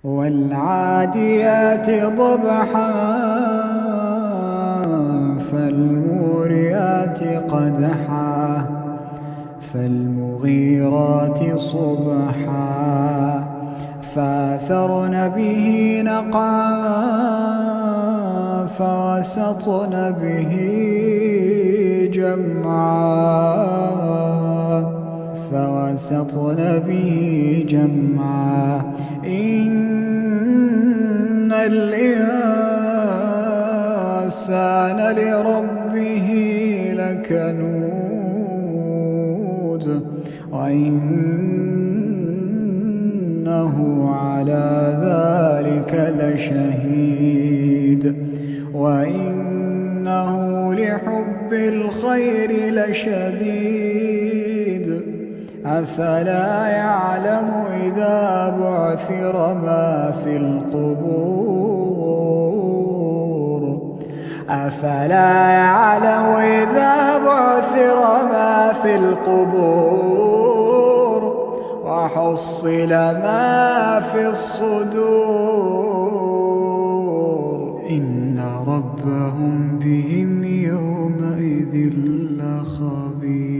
والعاديات ضبحا فالموريات قدحا فالمغيرات صبحا فأثرن به نقعا فوسطن به جمعا إن الإنسان لربه لكنود وإنه على ذلك لشهيد وإنه لحب الخير لشديد أفلا يعلم إذا بعثر ما في القبور أفلا يعلم إذا بعثر ما في القبور وحصل ما في الصدور إن ربهم بهم يومئذ لخبير.